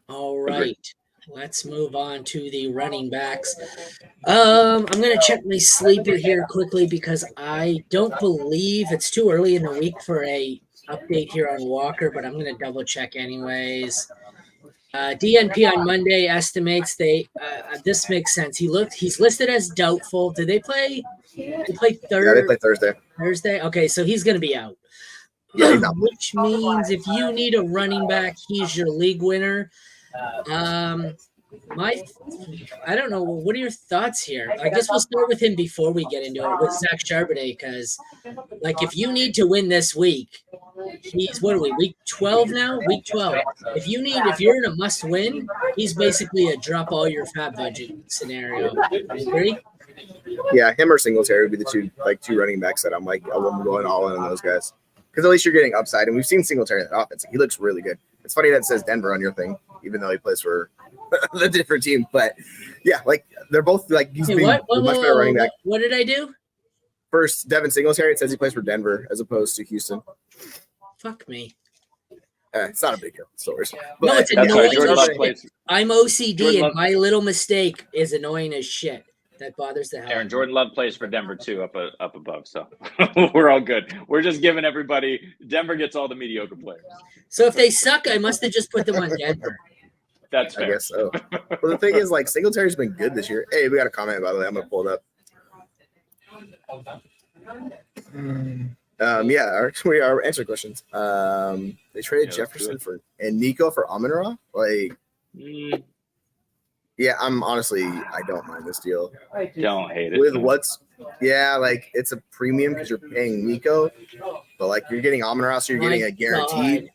All Agree. right. Let's move on to the running backs. I'm gonna check my sleeper here quickly because I don't believe it's too early in the week for a update here on Walker, but I'm gonna double check anyways. DNP on Monday estimates this makes sense. He's listed as doubtful. Did they play? They play Yeah, they play Thursday. Thursday. Okay, so he's gonna be out. Yeah, he's not. Which means if you need a running back, he's your league winner. Um, my, I don't know. What are your thoughts here? I guess we'll start with him before we get into it with Zach Charbonnet, because like if you need to win this week, he's what are we week 12 now? Week 12. If you're in a must win, he's basically a drop all your fab budget scenario. You agree? Yeah, him or Singletary would be the two running backs that I'm going all in on those guys. Because at least you're getting upside, and we've seen Singletary in that offense. He looks really good. It's funny that it says Denver on your thing, even though he plays for the different team. But yeah, like they're both like he's Hey, being a much better running back. What did I do? First, Devin Singletary. It says he plays for Denver as opposed to Houston. Fuck me. It's not a big deal. Stories. No, it's That's right. annoying Jordan as Love shit. plays. I'm OCD, Jordan and Love- my little mistake is annoying as shit. That bothers the hell. Aaron, Jordan Love plays for Denver too, up above. So we're all good. We're just giving everybody. Denver gets all the mediocre players. So if they suck, I must have just put them on Denver. That's fair. I guess so. Well, the thing is, like Singletary's been good this year. Hey, we got a comment by the way. I'm gonna pull it up. Yeah, our answer questions. They traded Jefferson and Nico for Amon-Ra. Like, yeah, I don't mind this deal. Don't hate it. With like it's a premium because you're paying Nico, but like you're getting Amon-Ra, so you're getting a guaranteed.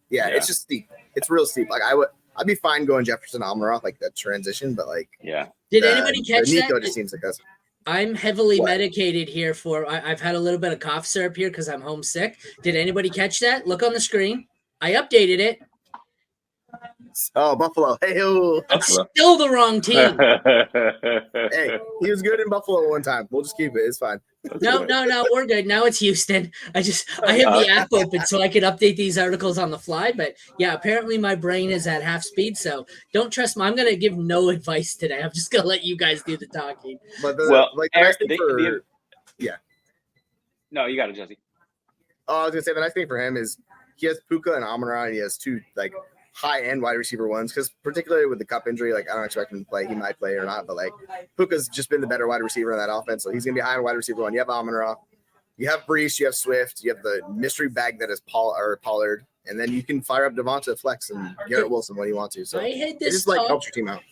Yeah, it's just steep. It's real steep. Like I'd be fine going Jefferson Amon-Ra, like that transition, but like Did anybody catch the Nico that? just seems like that's. I'm heavily medicated here I've had a little bit of cough syrup here because I'm homesick. Did anybody catch that? Look on the screen. I updated it. Oh, Buffalo. Hey, still the wrong team. Hey, he was good in Buffalo one time. We'll just keep it. It's fine. No, we're good. Now it's Houston. I have the app open so I can update these articles on the fly. But yeah, apparently my brain is at half speed, so don't trust me. I'm gonna give no advice today. I'm just gonna let you guys do the talking. But yeah. No, you got it, Jesse. Oh, I was gonna say the nice thing for him is he has Puka and Amon-Ra, and he has two like high-end wide receiver ones. Because particularly with the Cup injury, like I don't expect him to play. He might play or not, but like Puka's just been the better wide receiver in that offense, so he's gonna be high on wide receiver one. You have Amon-Ra, you have Brees, you have Swift, you have the mystery bag that is Pollard, and then you can fire up Devonta Flex and Garrett Wilson when you want to. So it just like helps your team out.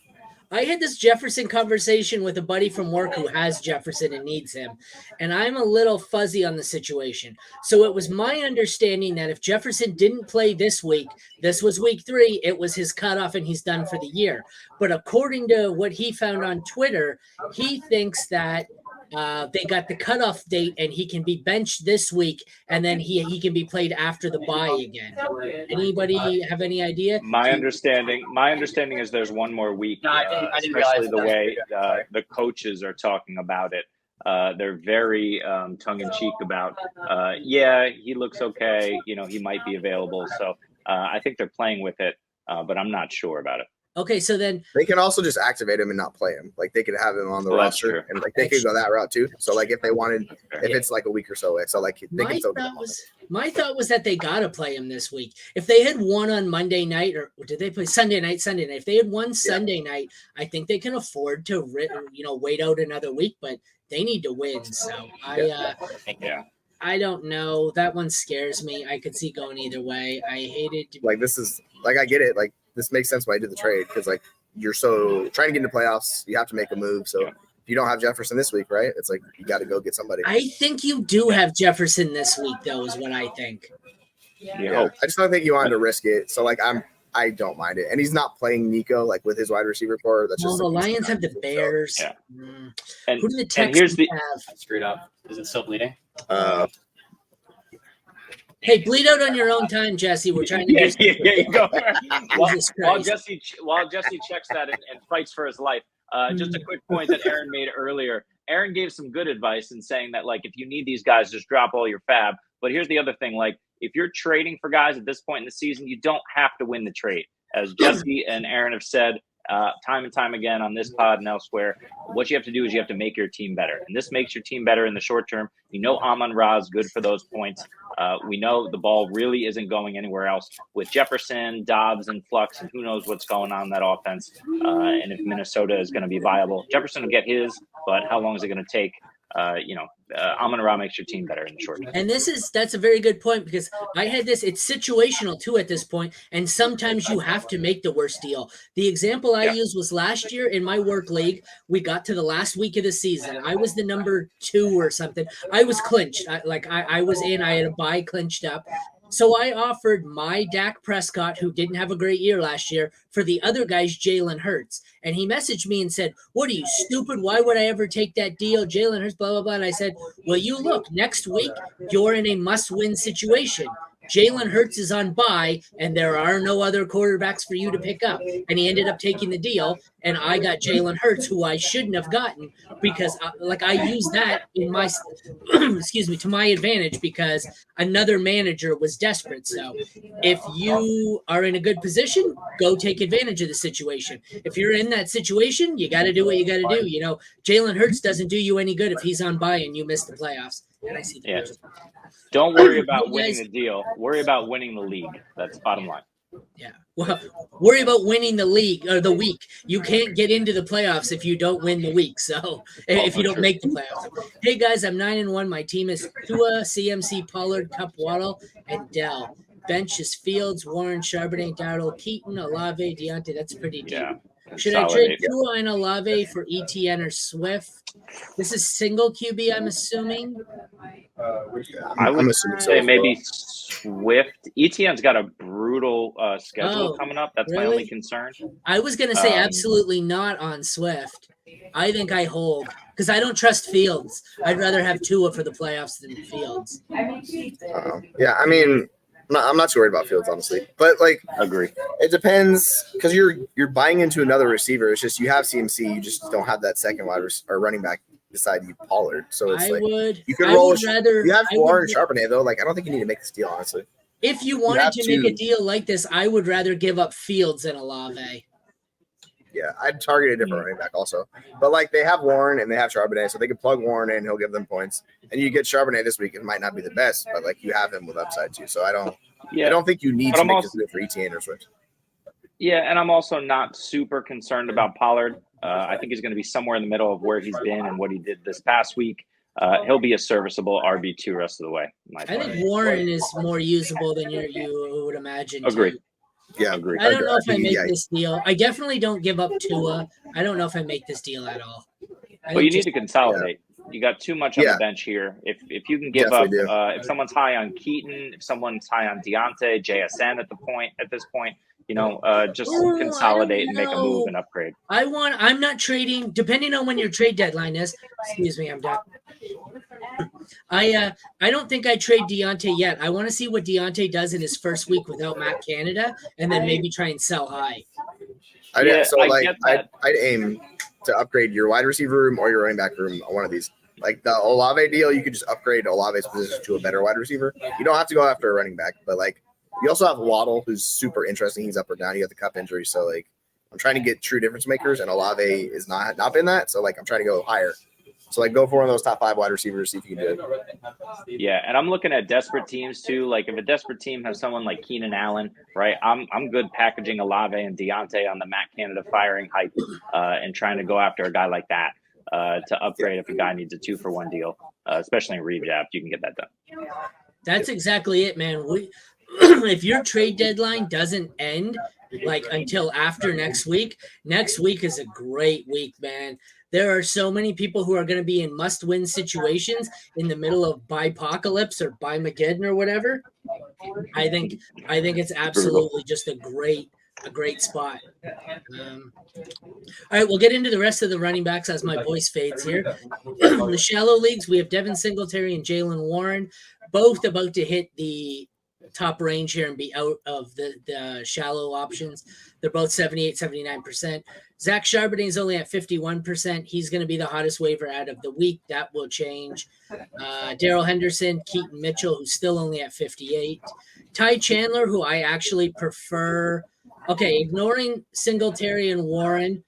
I had this Jefferson conversation with a buddy from work who has Jefferson and needs him, and I'm a little fuzzy on the situation. So it was my understanding that if Jefferson didn't play this week, this was week 3, it was his cutoff and he's done for the year. But according to what he found on Twitter, he thinks that they got the cutoff date and he can be benched this week and then he can be played after the bye again. Anybody have any idea? My understanding is there's one more week, especially the way the coaches are talking about it. They're very tongue-in-cheek about, he looks okay. He might be available. So I think they're playing with it, but I'm not sure about it. Okay, so then they can also just activate him and not play him. Like they could have him on the roster, and like they could go that route too. So like if they wanted, if it's like a week or so away, so like they can still get him. My thought was that they gotta play him this week. If they had won on Monday night, or did they play Sunday night? If they had won Sunday night, I think they can afford to wait out another week. But they need to win. So I don't know. That one scares me. I could see going either way. I hated to this is I get it. Like this makes sense why I did the trade because like you're so trying to get into playoffs, you have to make a move. So if you don't have Jefferson this week, right? It's like you got to go get somebody. I think you do have Jefferson this week, though, is what I think. Yeah. I just don't think you wanted to risk it. So like I don't mind it, and he's not playing Nico like with his wide receiver core. That's just the Lions have the Bears. So, and who do the Texans have? Screwed up. Is it still bleeding? Hey, bleed out on your own time, Jesse. We're trying to you go. while Jesse checks that and fights for his life, just a quick point that Aaron made earlier. Aaron gave some good advice in saying that, like, if you need these guys, just drop all your fab. But here's the other thing. Like, if you're trading for guys at this point in the season, you don't have to win the trade. as Jesse and Aaron have said time and time again on this pod and elsewhere, what you have to do is you have to make your team better. And this makes your team better in the short term. You know Amon-Ra is good for those points. We know the ball really isn't going anywhere else with Jefferson, Dobbs, and Flux, and who knows what's going on in that offense. And if Minnesota is going to be viable, Jefferson will get his, but how long is it going to take? Amon-Ra makes your team better in the short term. And that's a very good point, because I had this, it's situational too at this point, and sometimes you have to make the worst deal. The example I used was last year in my work league. We got to the last week of the season. I was the number 2 or something. I was clinched. I was in, I had a bye clinched up. So I offered my Dak Prescott, who didn't have a great year last year, for the other guy's Jalen Hurts. And he messaged me and said, "What are you, stupid? Why would I ever take that deal? Jalen Hurts, blah, blah, blah." And I said, "Well, you look, next week, you're in a must-win situation. Jalen Hurts is on bye, and there are no other quarterbacks for you to pick up." And he ended up taking the deal, and I got Jalen Hurts, who I shouldn't have gotten, because I used that in my to my advantage, because another manager was desperate. So if you are in a good position, go take advantage of the situation. If you're in that situation, you got to do what you got to do. You know, Jalen Hurts doesn't do you any good if he's on bye and you miss the playoffs. And I see that. Don't worry about winning the deal. Worry about winning the league. That's bottom line. Yeah. Well, worry about winning the league or the week. You can't get into the playoffs if you don't win the week. So if you don't make the playoffs. Hey guys, I'm 9-1. My team is Tua, CMC, Pollard, Cup, Waddle, and Dell. Bench is Fields, Warren, Charbonnet, Darnold, Keaton, Olave, Deontay. That's pretty deep. Yeah. Should I trade Tua and Olave for ETN or Swift? This is single QB, I'm assuming. I would say maybe Swift. ETN's got a brutal schedule coming up. That's my only concern. I was going to say absolutely not on Swift. I think I hold, because I don't trust Fields. I'd rather have Tua for the playoffs than Fields. Yeah, I mean, I'm not too worried about Fields, honestly. But, like, agree. It depends, because you're buying into another receiver. It's just you have CMC. You just don't have that second wide or running back beside you, Pollard. So it's you could roll. You have Warren Charbonnet, though. Like, I don't think you need to make this deal, honestly. If you wanted to make a deal like this, I would rather give up Fields than Olave. Yeah, I'd target a different running back also. But, like, they have Warren and they have Charbonnet, so they can plug Warren in. He'll give them points. And you get Charbonnet this week. It might not be the best, but, like, you have him with upside, too. So I don't think you need to make this deal for ETN or Swift. Yeah, and I'm also not super concerned about Pollard. I think he's going to be somewhere in the middle of where he's been and what he did this past week. He'll be a serviceable RB2 rest of the way. I think Warren is more usable than you would imagine. Agreed. Too. Yeah, agree. I don't know if I make this deal. I definitely don't give up Tua. I don't know if I make this deal at all. Well, you need to consolidate. Yeah. You got too much on the bench here. If you can give up, if someone's high on Keaton, if someone's high on Deontay, JSN at this point, just consolidate and make a move and upgrade. I'm not trading, depending on when your trade deadline is. Excuse me, I'm done. I don't think I trade Deontay yet. I want to see what Deontay does in his first week without Matt Canada, and then maybe try and sell high. I'd aim to upgrade your wide receiver room or your running back room on one of these. Like the Olave deal, you could just upgrade Olave's position to a better wide receiver. You don't have to go after a running back, but like you also have Waddle, who's super interesting. He's up or down. He got the cup injury, so like I'm trying to get true difference makers, and Olave is not been that. So like I'm trying to go higher. So like go for one of those top 5 wide receivers, see if you can do it. Yeah, and I'm looking at desperate teams too. Like if a desperate team has someone like Keenan Allen, right? I'm good packaging Olave and Deontay on the Matt Canada firing hype, and trying to go after a guy like that to upgrade if a guy needs a 2-for-1 deal, especially in redraft, you can get that done. That's exactly it, man. If your trade deadline doesn't end like until after next week is a great week, man. There are so many people who are going to be in must-win situations in the middle of Bipocalypse or Bimageddon or whatever. I think it's absolutely just a great spot. All right, we'll get into the rest of the running backs as my voice fades here. In the shallow leagues, we have Devin Singletary and Jalen Warren, both about to hit the top range here and be out of the shallow options. They're both 78, 79%. Zach Charbonnet is only at 51%. He's going to be the hottest waiver out of the week. That will change. Darrell Henderson, Keaton Mitchell, who's still only at 58. Ty Chandler, who I actually prefer Okay, ignoring Singletary and Warren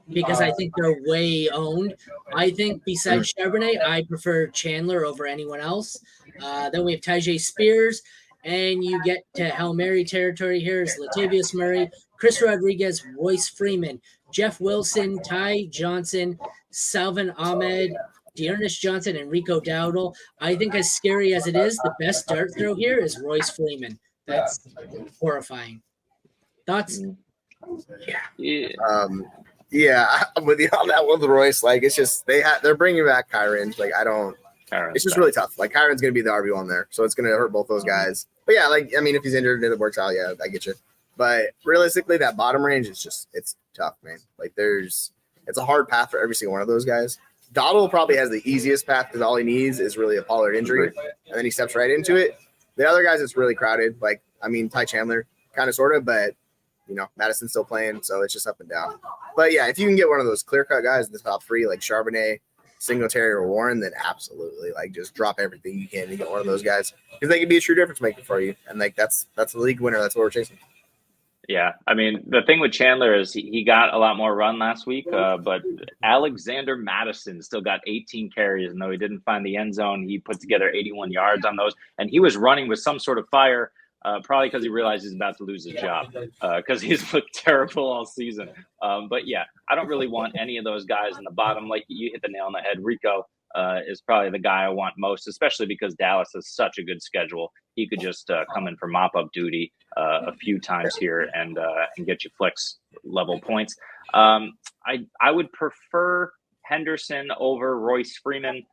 because I think they're way owned. I think besides Charbonnet, I prefer Chandler over anyone else. Then we have Tajay Spears, and you get to Hail Mary territory here is Latavius Murray, Chris Rodriguez, Royce Freeman, Jeff Wilson, Ty Johnson, Salvin Ahmed, Dearness Johnson, and Rico Dowdle. I think as scary as it is, the best dart throw here is Royce Freeman. That's horrifying. Thoughts? Yeah, I'm with you on that one with Royce. Like, it's just they're bringing back Kyron. Like, it's just really tough. Like, Kyron's gonna be the RB1 there, so it's gonna hurt both those guys. But yeah, like, I mean, if he's injured and it works out, yeah, I get you. But realistically, that bottom range is it's tough, man. Like, it's a hard path for every single one of those guys. Dottle probably has the easiest path because all he needs is really a Pollard injury, and then he steps right into it. The other guys, it's really crowded. Like, I mean, Ty Chandler, kind of, sort of, but Madison's still playing, so it's just up and down. But yeah, if you can get one of those clear-cut guys in the top three, like Charbonnet, Singletary, or Warren, then absolutely, like, just drop everything you can to get one of those guys because they can be a true difference maker for you. And like that's the league winner. That's what we're chasing. Yeah, I mean, the thing with Chandler is he got a lot more run last week, but Alexander Madison still got 18 carries, and though he didn't find the end zone, he put together 81 yards on those, and he was running with some sort of fire. Probably because he realized he's about to lose his job because he's looked terrible all season. But yeah, I don't really want any of those guys in the bottom. Like you hit the nail on the head. Rico is probably the guy I want most, especially because Dallas has such a good schedule. He could just come in for mop-up duty a few times here and get you flex level points. I would prefer Henderson over Royce Freeman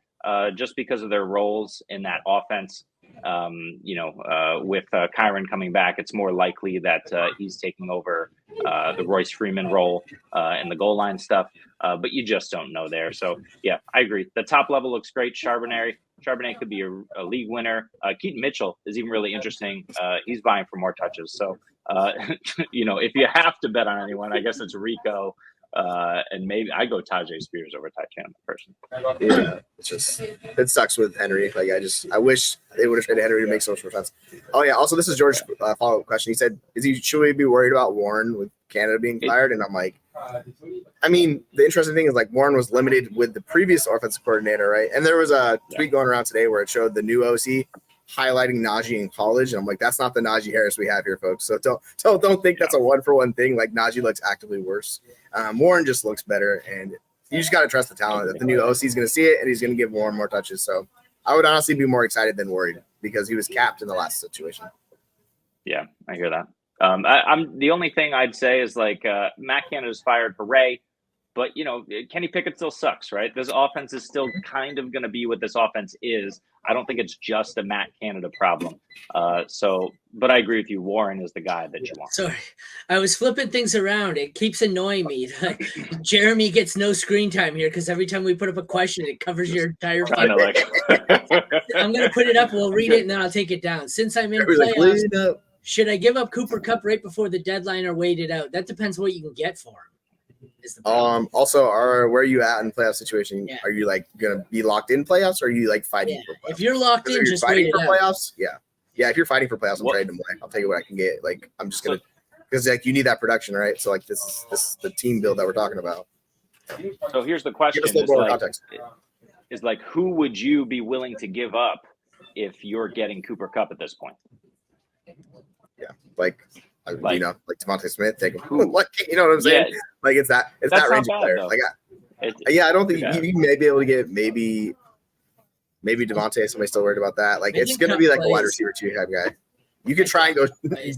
just because of their roles in that offense. With Kyron coming back, it's more likely that he's taking over the Royce Freeman role in the goal line stuff, but you just don't know there. So, yeah, I agree. The top level looks great. Charbonnet could be a league winner. Keaton Mitchell is even really interesting. He's vying for more touches. So, if you have to bet on anyone, I guess it's Rico. And maybe I go Tajay Spears over Ty Chandler personally. Yeah, it sucks with Henry. Like I wish they would have traded Henry to make so much more sense. Oh yeah. Also, this is George's follow-up question. He said, should we be worried about Warren with Canada being fired? And I'm like, I mean, the interesting thing is like Warren was limited with the previous offensive coordinator, right? And there was a tweet going around today where it showed the new OC highlighting Najee in college, and I'm like, that's not the Najee Harris we have here, folks. So don't think that's a one-for-one thing. Like Najee looks actively worse. Warren just looks better, and you just got to trust the talent that the new OC is going to see it, and he's going to give Warren more touches. So I would honestly be more excited than worried because he was capped in the last situation. Yeah, I hear that. I'm the only thing I'd say is like Matt Canada's fired for Ray. But, Kenny Pickett still sucks, right? This offense is still kind of going to be what this offense is. I don't think it's just a Matt Canada problem. But I agree with you. Warren is the guy that you want. Sorry, I was flipping things around. It keeps annoying me. Jeremy gets no screen time here because every time we put up a question, it covers your entire phone. I'm going to put it up. We'll read it, and then I'll take it down. Since I'm in playoffs, should I give up Cooper Kupp right before the deadline or wait it out? That depends what you can get for him. Also, where are you at in playoff situation? Yeah. Are you like gonna be locked in playoffs, or are you like fighting for playoffs? If you're locked in, just fighting wait for playoffs. Yeah. If you're fighting for playoffs, I'm trading them away. I'll take what I can get. Like I'm just gonna because like you need that production, right? So like this is the team build that we're talking about. So here's the question: is like who would you be willing to give up if you're getting Cooper Kupp at this point? Yeah, like Devontae Smith, take him. Like, you know what I'm saying? Yeah. Like it's that range of player. Like, I don't think you may be able to get maybe Devontae. Somebody's still worried about that. Like it's gonna be like a wide receiver 2 type guy. You could try and go.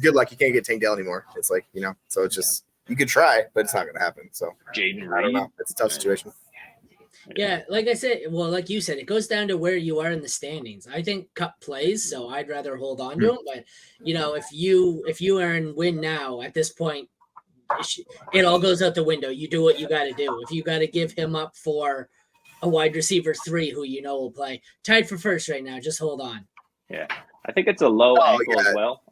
Good luck. You can't get Tank Dell anymore. It's like so it's just you could try, but it's not gonna happen. So Jaden I don't know. It's a tough situation. Yeah, like I said, like you said, it goes down to where you are in the standings. I think Kupp plays, so I'd rather hold on to him. But if you are in win now at this point, it all goes out the window. You do what you got to do. If you got to give him up for a wide receiver 3 who will play, tied for first right now, just hold on. Yeah, I think it's a low ankle as well.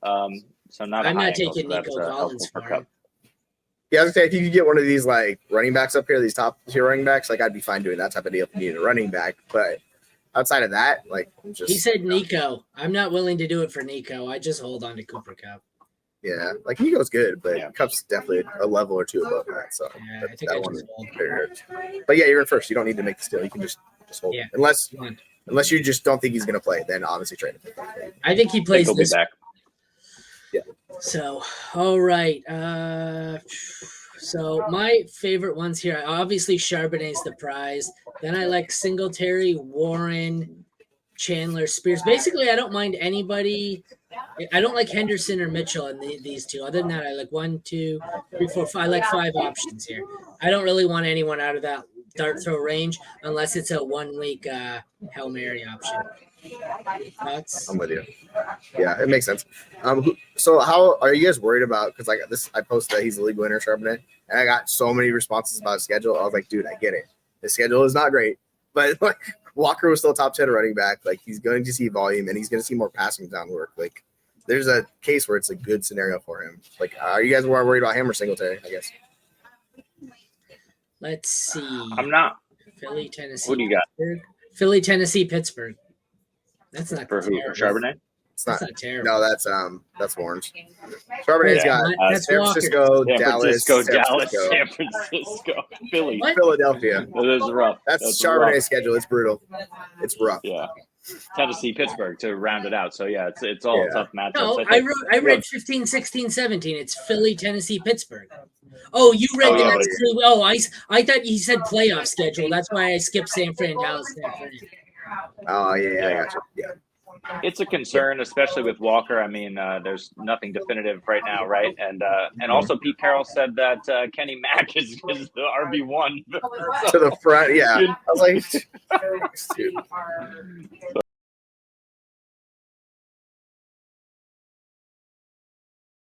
So not. I'm not taking Nico Collins for him. Yeah, I was gonna say if you could get one of these like running backs up here, these top tier running backs, like I'd be fine doing that type of deal if you needed a running back. But outside of that, like he said Nico. I'm not willing to do it for Nico. I just hold on to Cooper Kupp. Yeah, like Nico's good, but Cup's definitely a level or two above that. So Yeah, I think I just hurts. But yeah, you're in first. You don't need to make the steal. You can just hold him. Unless you just don't think he's going to play, then obviously trade him. I think he plays he'll this. Be back. Yeah. So, all right. So my favorite ones here, obviously Charbonnet's the prize. Then I like Singletary, Warren, Chandler, Spears. Basically, I don't mind anybody. I don't like Henderson or Mitchell in these two. Other than that, I like 1, 2, 3, 4, 5. I like 5 options here. I don't really want anyone out of that dart throw range unless it's a 1 week Hail Mary option. Thoughts? I'm with you. Yeah, it makes sense. So how are you guys worried about? Because like this, I posted that he's a league winner, Charbonnet, and I got so many responses about his schedule. I was like, dude, I get it. His schedule is not great, but like Walker was still top 10 running back. Like he's going to see volume and he's going to see more passing down work. Like there's a case where it's a good scenario for him. Like, are you guys more worried about him or Singletary? I guess. Let's see. I'm not. Philly, Tennessee. What do you got? Pittsburgh. Philly, Tennessee, Pittsburgh. That's not for who? For Charbonnet? It's not terrible. No, that's Warren's. Charbonnet's got San Francisco, Dallas, San Francisco, Philly, what? Philadelphia. That is rough. That's Charbonnet's schedule. It's brutal. It's rough. Yeah. Tennessee, Pittsburgh to round it out. So yeah, it's all tough matchups. No, I read 15, 16, 17. It's Philly, Tennessee, Pittsburgh. Oh, you read the next two. Oh, I thought you said playoff schedule. That's why I skipped San Fran, Dallas, San Fran. Oh yeah, I got you. Yeah. It's a concern, especially with Walker. I mean, there's nothing definitive right now, right? And also Pete Carroll said that Kenny Mack is the RB1 to the front. Yeah, I was like, dude.